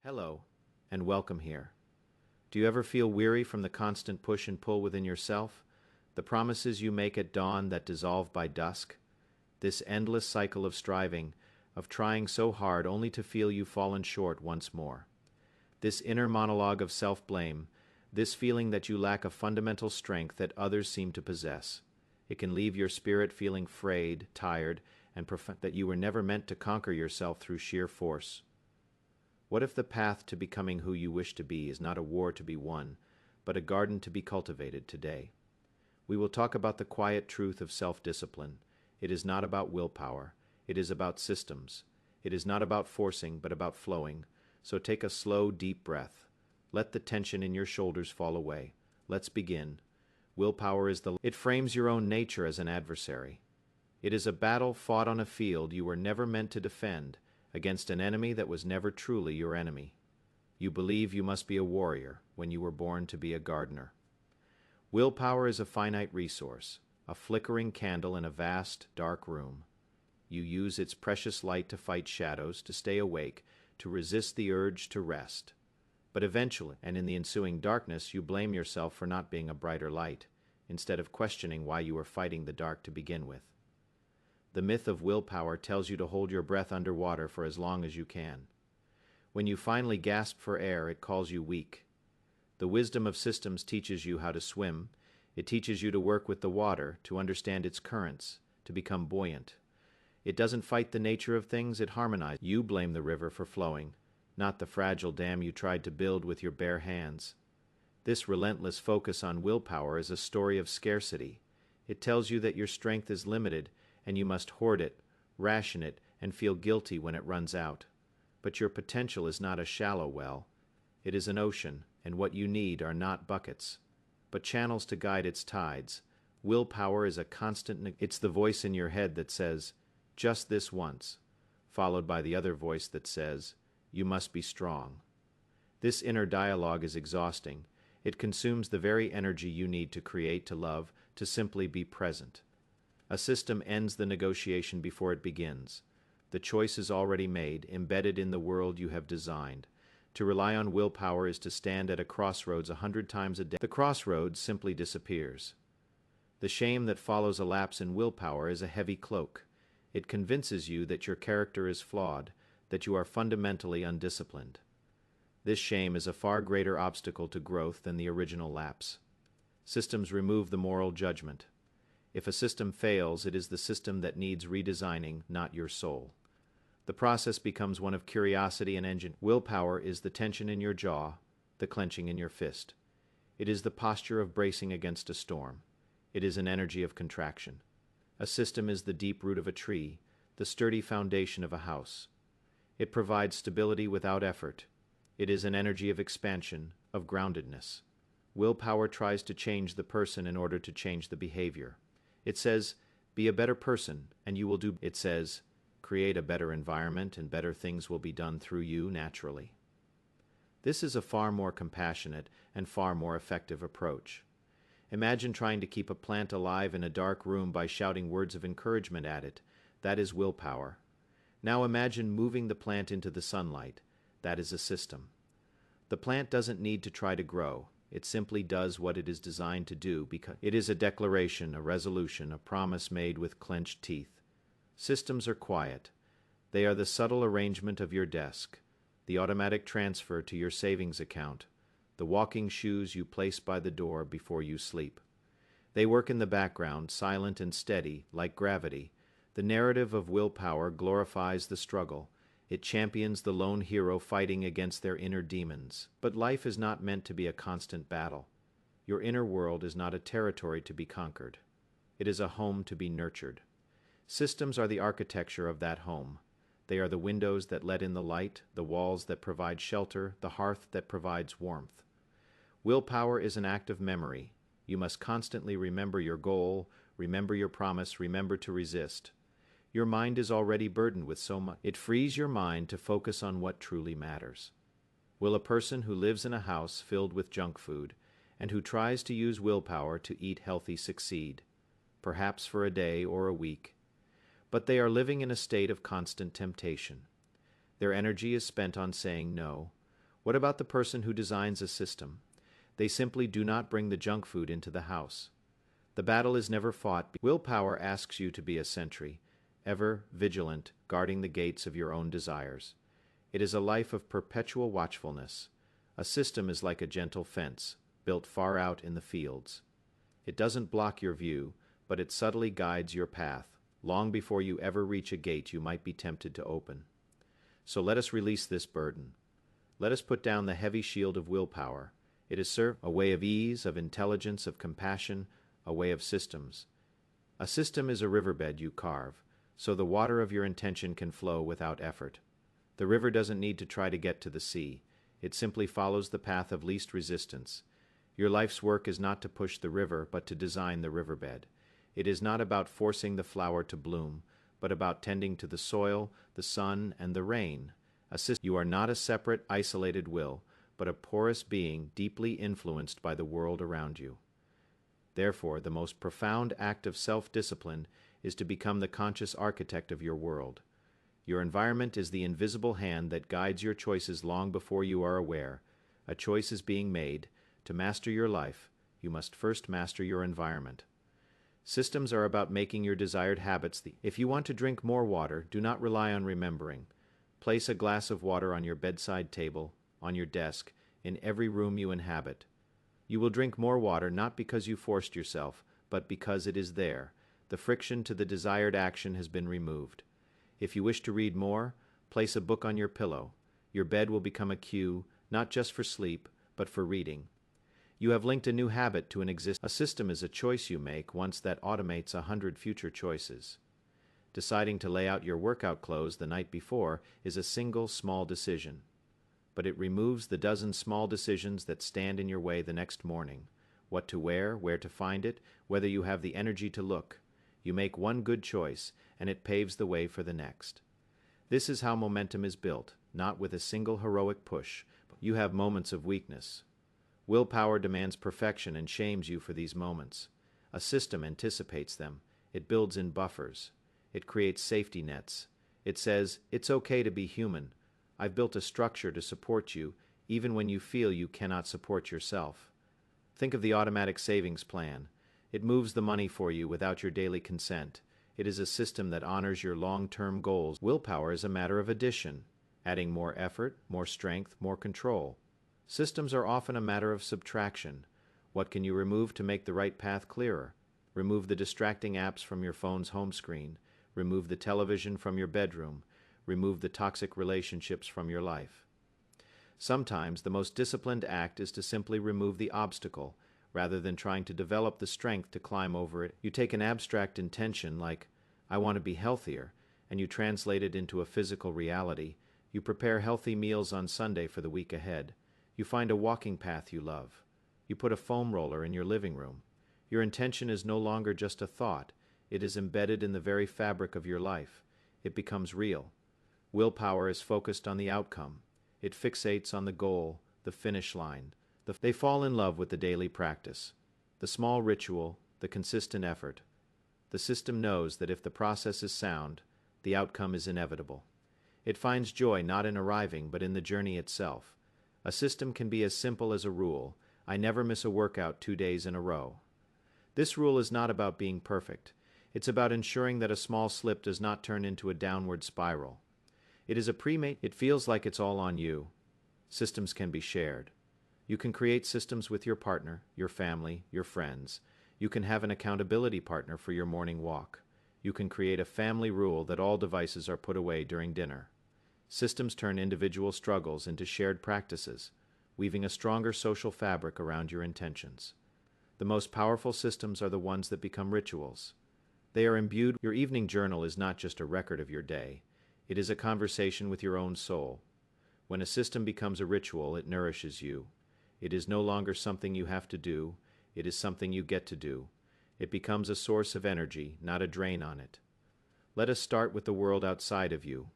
Hello, and welcome here. Do you ever feel weary from the constant push and pull within yourself? The promises you make at dawn that dissolve by dusk? This endless cycle of striving, of trying so hard only to feel you've fallen short once more. This inner monologue of self-blame, this feeling that you lack a fundamental strength that others seem to possess. It can leave your spirit feeling frayed, tired, and that you were never meant to conquer yourself through sheer force. What if the path to becoming who you wish to be is not a war to be won, but a garden to be cultivated today? We will talk about the quiet truth of self-discipline. It is not about willpower. It is about systems. It is not about forcing, but about flowing. So take a slow, deep breath. Let the tension in your shoulders fall away. Let's begin. Willpower is it frames your own nature as an adversary. It is a battle fought on a field you were never meant to defend, against an enemy that was never truly your enemy. You believe you must be a warrior when you were born to be a gardener. Willpower is a finite resource, a flickering candle in a vast, dark room. You use its precious light to fight shadows, to stay awake, to resist the urge to rest. But eventually, and in the ensuing darkness, you blame yourself for not being a brighter light, instead of questioning why you were fighting the dark to begin with. The myth of willpower tells you to hold your breath underwater for as long as you can. When you finally gasp for air, it calls you weak. The wisdom of systems teaches you how to swim. It teaches you to work with the water, to understand its currents, to become buoyant. It doesn't fight the nature of things, it harmonizes. You blame the river for flowing, not the fragile dam you tried to build with your bare hands. This relentless focus on willpower is a story of scarcity. It tells you that your strength is limited, and you must hoard it, ration it, and feel guilty when it runs out. But your potential is not a shallow well. It is an ocean, and what you need are not buckets, but channels to guide its tides. Willpower is a constant. It's the voice in your head that says, "Just this once," followed by the other voice that says, "You must be strong." This inner dialogue is exhausting. It consumes the very energy you need to create, to love, to simply be present. A system ends the negotiation before it begins. The choice is already made, embedded in the world you have designed. To rely on willpower is to stand at a crossroads 100 times a day. The crossroads simply disappears. The shame that follows a lapse in willpower is a heavy cloak. It convinces you that your character is flawed, that you are fundamentally undisciplined. This shame is a far greater obstacle to growth than the original lapse. Systems remove the moral judgment. If a system fails, it is the system that needs redesigning, not your soul. The process becomes one of curiosity and engine. Willpower is the tension in your jaw, the clenching in your fist. It is the posture of bracing against a storm. It is an energy of contraction. A system is the deep root of a tree, the sturdy foundation of a house. It provides stability without effort. It is an energy of expansion, of groundedness. Willpower tries to change the person in order to change the behavior. It says, "Be a better person," and you will do. It says, "Create a better environment and better things will be done through you naturally." This is a far more compassionate and far more effective approach. Imagine trying to keep a plant alive in a dark room by shouting words of encouragement at it. That is willpower. Now imagine moving the plant into the sunlight. That is a system. The plant doesn't need to try to grow. It simply does what it is designed to do because it is a declaration, a resolution, a promise made with clenched teeth. Systems are quiet. They are the subtle arrangement of your desk, the automatic transfer to your savings account, the walking shoes you place by the door before you sleep. They work in the background, silent and steady, like gravity. The narrative of willpower glorifies the struggle. It champions the lone hero fighting against their inner demons. But life is not meant to be a constant battle. Your inner world is not a territory to be conquered. It is a home to be nurtured. Systems are the architecture of that home. They are the windows that let in the light, the walls that provide shelter, the hearth that provides warmth. Willpower is an act of memory. You must constantly remember your goal, remember your promise, remember to resist. Your mind is already burdened with so much. It frees your mind to focus on what truly matters. Will a person who lives in a house filled with junk food and who tries to use willpower to eat healthy succeed? Perhaps for a day or a week. But they are living in a state of constant temptation. Their energy is spent on saying no, What about the person who designs a system? They simply do not bring the junk food into the house. The battle is never fought. Willpower asks you to be a sentry, ever vigilant, guarding the gates of your own desires. It is a life of perpetual watchfulness. A system is like a gentle fence, built far out in the fields. It doesn't block your view, but it subtly guides your path, long before you ever reach a gate you might be tempted to open. So let us release this burden. Let us put down the heavy shield of willpower. It is a way of ease, of intelligence, of compassion, a way of systems. A system is a riverbed you carve, so the water of your intention can flow without effort. The river doesn't need to try to get to the sea. It simply follows the path of least resistance. Your life's work is not to push the river, but to design the riverbed. It is not about forcing the flower to bloom, but about tending to the soil, the sun, and the rain. You are not a separate, isolated will, but a porous being deeply influenced by the world around you. Therefore, the most profound act of self-discipline is to become the conscious architect of your world. Your environment is the invisible hand that guides your choices long before you are aware. A choice is being made. To master your life, you must first master your environment. Systems are about making your desired habits. If you want to drink more water, do not rely on remembering. Place a glass of water on your bedside table, on your desk, in every room you inhabit. You will drink more water not because you forced yourself, but because it is there. The friction to the desired action has been removed. If you wish to read more, place a book on your pillow. Your bed will become a cue, not just for sleep, but for reading. You have linked a new habit to an existing. A system is a choice you make once that automates 100 future choices. Deciding to lay out your workout clothes the night before is a single small decision, but it removes the dozen small decisions that stand in your way the next morning. What to wear, where to find it, whether you have the energy to look. You make one good choice, and it paves the way for the next. This is how momentum is built, not with a single heroic push. You have moments of weakness. Willpower demands perfection and shames you for these moments. A system anticipates them. It builds in buffers. It creates safety nets. It says, it's okay to be human. I've built a structure to support you, even when you feel you cannot support yourself. Think of the automatic savings plan. It moves the money for you without your daily consent. It is a system that honors your long-term goals. Willpower is a matter of addition, adding more effort, more strength, more control. Systems are often a matter of subtraction. What can you remove to make the right path clearer? Remove the distracting apps from your phone's home screen. Remove the television from your bedroom. Remove the toxic relationships from your life. Sometimes the most disciplined act is to simply remove the obstacle, rather than trying to develop the strength to climb over it. You take an abstract intention like, I want to be healthier, and you translate it into a physical reality. You prepare healthy meals on Sunday for the week ahead. You find a walking path you love. You put a foam roller in your living room. Your intention is no longer just a thought. It is embedded in the very fabric of your life. It becomes real. Willpower is focused on the outcome. It fixates on the goal, the finish line. They fall in love with the daily practice, the small ritual, the consistent effort. The system knows that if the process is sound, the outcome is inevitable. It finds joy not in arriving, but in the journey itself. A system can be as simple as a rule. I never miss a workout 2 days in a row. This rule is not about being perfect. It's about ensuring that a small slip does not turn into a downward spiral. It is a pre-made. It feels like it's all on you. Systems can be shared. You can create systems with your partner, your family, your friends. You can have an accountability partner for your morning walk. You can create a family rule that all devices are put away during dinner. Systems turn individual struggles into shared practices, weaving a stronger social fabric around your intentions. The most powerful systems are the ones that become rituals. They are imbued. Your evening journal is not just a record of your day. It is a conversation with your own soul. When a system becomes a ritual, it nourishes you. It is no longer something you have to do. It is something you get to do. It becomes a source of energy, not a drain on it. Let us start with the world outside of you.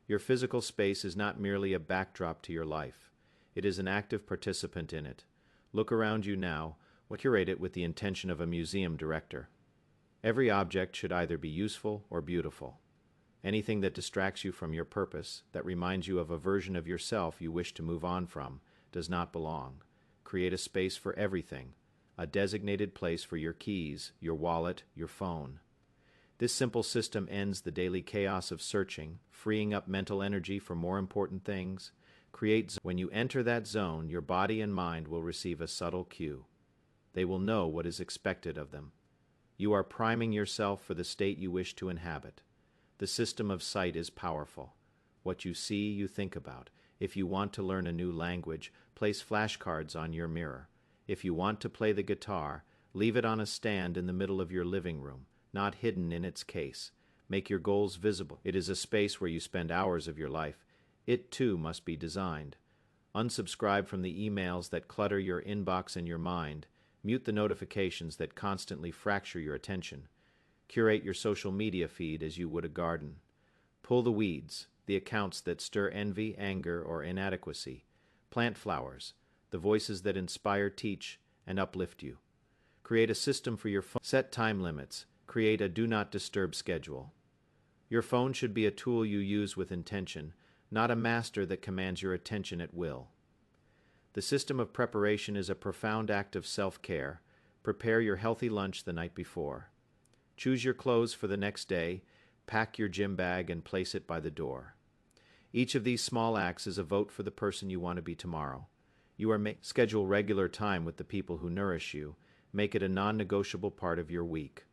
Your physical space is not merely a backdrop to your life. It is an active participant in it. Look around you now. Curate it with the intention of a museum director. Every object should either be useful or beautiful. Anything that distracts you from your purpose, that reminds you of a version of yourself you wish to move on from, does not belong. Create a space for everything, a designated place for your keys, your wallet, your phone. This simple system ends the daily chaos of searching, freeing up mental energy for more important things. When you enter that zone, your body and mind will receive a subtle cue. They will know what is expected of them. You are priming yourself for the state you wish to inhabit. The system of sight is powerful. What you see, you think about. If you want to learn a new language, place flashcards on your mirror. If you want to play the guitar, leave it on a stand in the middle of your living room, not hidden in its case. Make your goals visible. It is a space where you spend hours of your life. It too must be designed. Unsubscribe from the emails that clutter your inbox and your mind. Mute the notifications that constantly fracture your attention. Curate your social media feed as you would a garden. Pull the weeds, the accounts that stir envy, anger, or inadequacy. Plant flowers, the voices that inspire, teach, and uplift you. Create a system for your phone. Set time limits. Create a do not disturb schedule. Your phone should be a tool you use with intention, not a master that commands your attention at will. The system of preparation is a profound act of self-care. Prepare your healthy lunch the night before. Choose your clothes for the next day, pack your gym bag, and place it by the door. Each of these small acts is a vote for the person you want to be tomorrow. Schedule regular time with the people who nourish you. Make it a non-negotiable part of your week.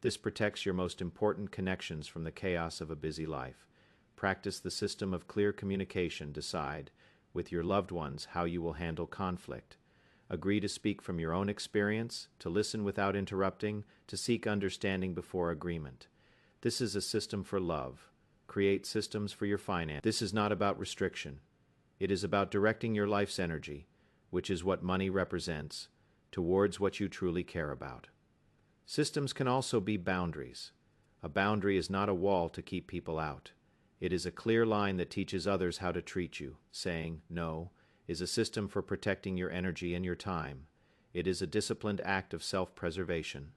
This protects your most important connections from the chaos of a busy life. Practice the system of clear communication. Decide, with your loved ones, how you will handle conflict. Agree to speak from your own experience, to listen without interrupting, to seek understanding before agreement. This is a system for love. Create systems for your finance. This is not about restriction. It is about directing your life's energy, which is what money represents, towards what you truly care about. Systems can also be boundaries. A boundary is not a wall to keep people out. It is a clear line that teaches others how to treat you. Saying no is a system for protecting your energy and your time. It is a disciplined act of self-preservation.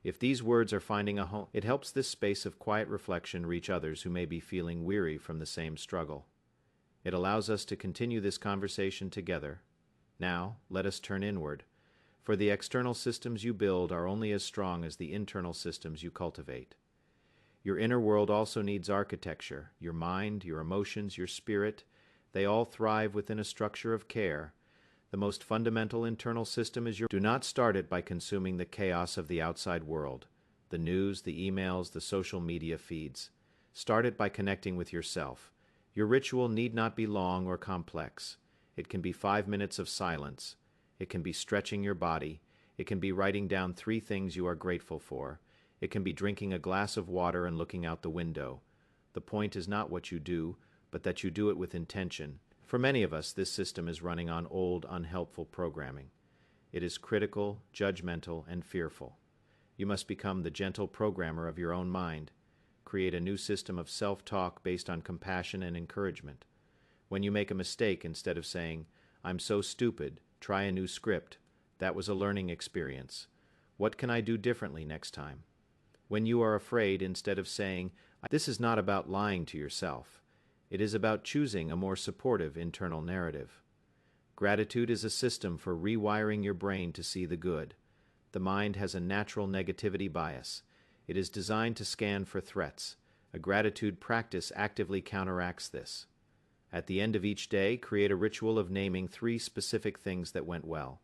If these words are finding a home, it helps this space of quiet reflection reach others who may be feeling weary from the same struggle. It allows us to continue this conversation together. Now, let us turn inward, for the external systems you build are only as strong as the internal systems you cultivate. Your inner world also needs architecture. Your mind, your emotions, your spirit, they all thrive within a structure of care. The most fundamental internal system is your... Do not start it by consuming the chaos of the outside world, the news, the emails, the social media feeds. Start it by connecting with yourself. Your ritual need not be long or complex. It can be 5 minutes of silence. It can be stretching your body. It can be writing down 3 things you are grateful for. It can be drinking a glass of water and looking out the window. The point is not what you do, but that you do it with intention. For many of us, this system is running on old, unhelpful programming. It is critical, judgmental, and fearful. You must become the gentle programmer of your own mind. Create a new system of self-talk based on compassion and encouragement. When you make a mistake, instead of saying, "I'm so stupid, try a new script. That was a learning experience. What can I do differently next time?" When you are afraid, instead of saying, "This is not about lying to yourself. It is about choosing a more supportive internal narrative." Gratitude is a system for rewiring your brain to see the good. The mind has a natural negativity bias. It is designed to scan for threats. A gratitude practice actively counteracts this. At the end of each day, create a ritual of naming 3 specific things that went well.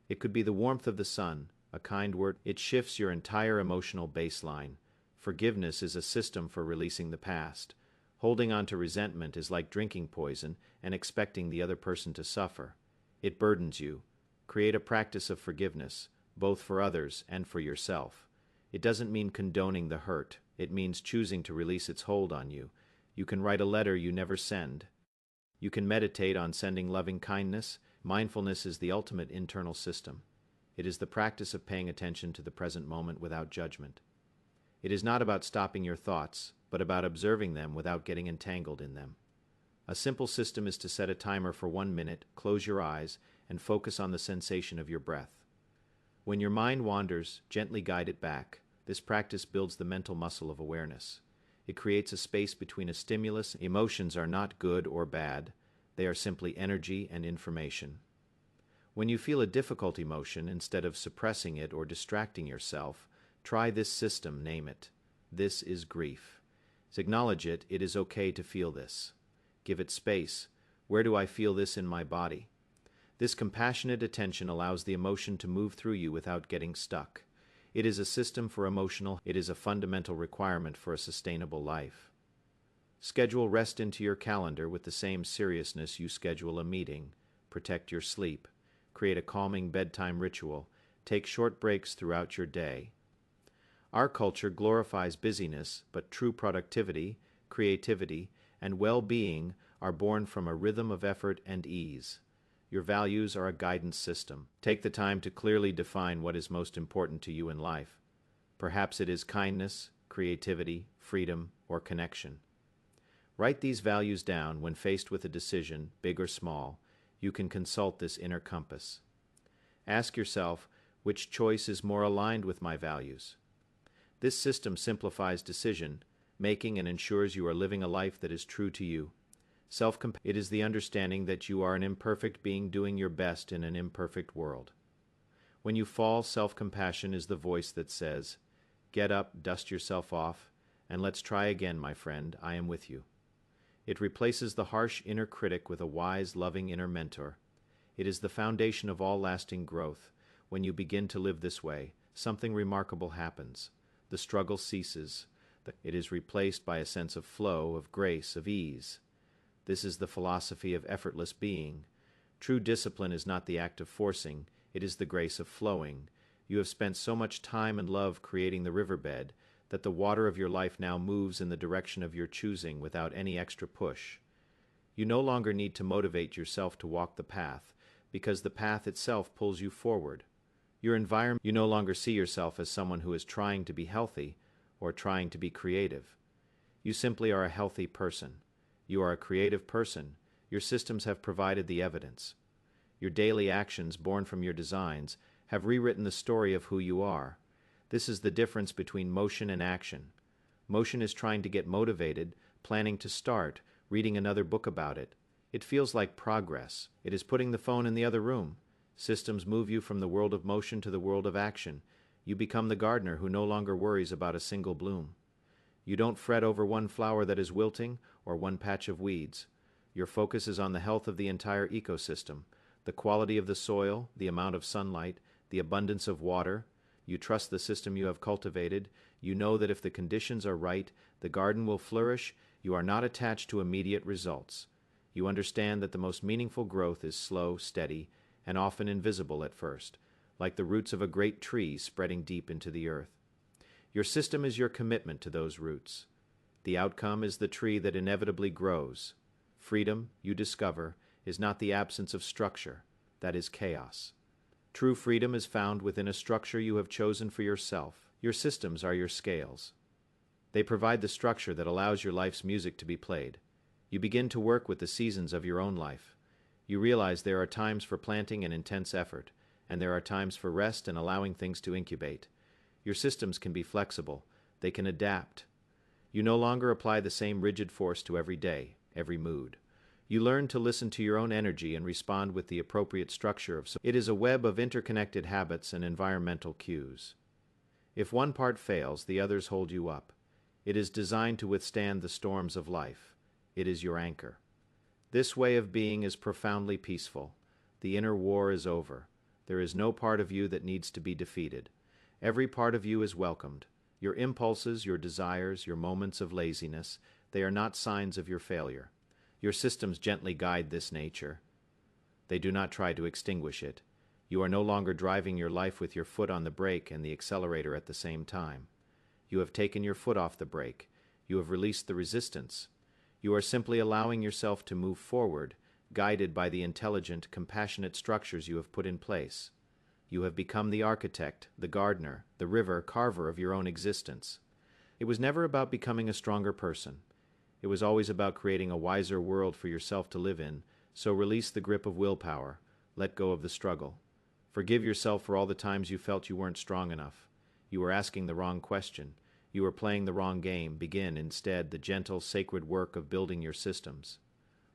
It could be the warmth of the sun, a kind word. It shifts your entire emotional baseline. Forgiveness is a system for releasing the past. Holding on to resentment is like drinking poison and expecting the other person to suffer. It burdens you. Create a practice of forgiveness, both for others and for yourself. It doesn't mean condoning the hurt. It means choosing to release its hold on you. You can write a letter you never send. You can meditate on sending loving kindness. Mindfulness is the ultimate internal system. It is the practice of paying attention to the present moment without judgment. It is not about stopping your thoughts, but about observing them without getting entangled in them. A simple system is to set a timer for 1 minute, close your eyes, and focus on the sensation of your breath. When your mind wanders, gently guide it back. This practice builds the mental muscle of awareness. It creates a space between a stimulus. Emotions are not good or bad. They are simply energy and information. When you feel a difficult emotion, instead of suppressing it or distracting yourself, try this system, name it. This is grief. Acknowledge it. It is okay to feel this. Give it space. Where do I feel this in my body? This compassionate attention allows the emotion to move through you without getting stuck. It is a system for emotional. It is a fundamental requirement for a sustainable life. Schedule rest into your calendar with the same seriousness you schedule a meeting. Protect your sleep. Create a calming bedtime ritual. Take short breaks throughout your day. Our culture glorifies busyness, but true productivity, creativity, and well-being are born from a rhythm of effort and ease. Your values are a guidance system. Take the time to clearly define what is most important to you in life. Perhaps it is kindness, creativity, freedom, or connection. Write these values down. When faced with a decision, big or small, you can consult this inner compass. Ask yourself, which choice is more aligned with my values? This system simplifies decision making and ensures you are living a life that is true to you. It is the understanding that you are an imperfect being doing your best in an imperfect world. When you fall, self-compassion is the voice that says, "Get up, dust yourself off, and let's try again, my friend. I am with you." It replaces the harsh inner critic with a wise, loving inner mentor. It is the foundation of all lasting growth. When you begin to live this way, something remarkable happens. The struggle ceases. It is replaced by a sense of flow, of grace, of ease. This is the philosophy of effortless being. True discipline is not the act of forcing, it is the grace of flowing. You have spent so much time and love creating the riverbed that the water of your life now moves in the direction of your choosing without any extra push. You no longer need to motivate yourself to walk the path, because the path itself pulls you forward. Your environment, you no longer see yourself as someone who is trying to be healthy or trying to be creative. You simply are a healthy person. You are a creative person. Your systems have provided the evidence. Your daily actions, born from your designs, have rewritten the story of who you are. This is the difference between motion and action. Motion is trying to get motivated, planning to start, reading another book about it. It feels like progress. It is putting the phone in the other room. Systems move you from the world of motion to the world of action. You become the gardener who no longer worries about a single bloom. You don't fret over one flower that is wilting or one patch of weeds. Your focus is on the health of the entire ecosystem, the quality of the soil, the amount of sunlight, the abundance of water. You trust the system you have cultivated. You know that if the conditions are right, the garden will flourish. You are not attached to immediate results. You understand that the most meaningful growth is slow, steady, and often invisible at first, like the roots of a great tree spreading deep into the earth. Your system is your commitment to those roots. The outcome is the tree that inevitably grows. Freedom, you discover, is not the absence of structure. That is chaos. True freedom is found within a structure you have chosen for yourself. Your systems are your scales. They provide the structure that allows your life's music to be played. You begin to work with the seasons of your own life. You realize there are times for planting and intense effort, and there are times for rest and allowing things to incubate. Your systems can be flexible. They can adapt. You no longer apply the same rigid force to every day, every mood. You learn to listen to your own energy and respond with the appropriate structure of. It is a web of interconnected habits and environmental cues. If one part fails, the others hold you up. It is designed to withstand the storms of life. It is your anchor. This way of being is profoundly peaceful. The inner war is over. There is no part of you that needs to be defeated. Every part of you is welcomed. Your impulses, your desires, your moments of laziness, they are not signs of your failure. Your systems gently guide this nature. They do not try to extinguish it. You are no longer driving your life with your foot on the brake and the accelerator at the same time. You have taken your foot off the brake. You have released the resistance. You are simply allowing yourself to move forward, guided by the intelligent, compassionate structures you have put in place. You have become the architect, the gardener, the river carver of your own existence. It was never about becoming a stronger person. It was always about creating a wiser world for yourself to live in, so release the grip of willpower. Let go of the struggle. Forgive yourself for all the times you felt you weren't strong enough. You were asking the wrong question. You are playing the wrong game. Begin, instead, the gentle, sacred work of building your systems.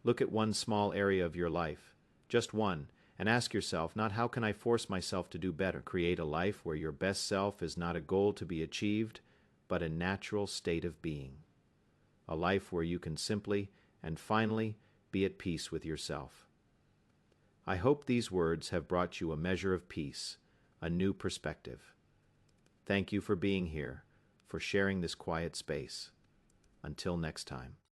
Look at one small area of your life, just one, and ask yourself, not how can I force myself to do better? Create a life where your best self is not a goal to be achieved, but a natural state of being. A life where you can simply and finally be at peace with yourself. I hope these words have brought you a measure of peace, a new perspective. Thank you for being here, for sharing this quiet space. Until next time.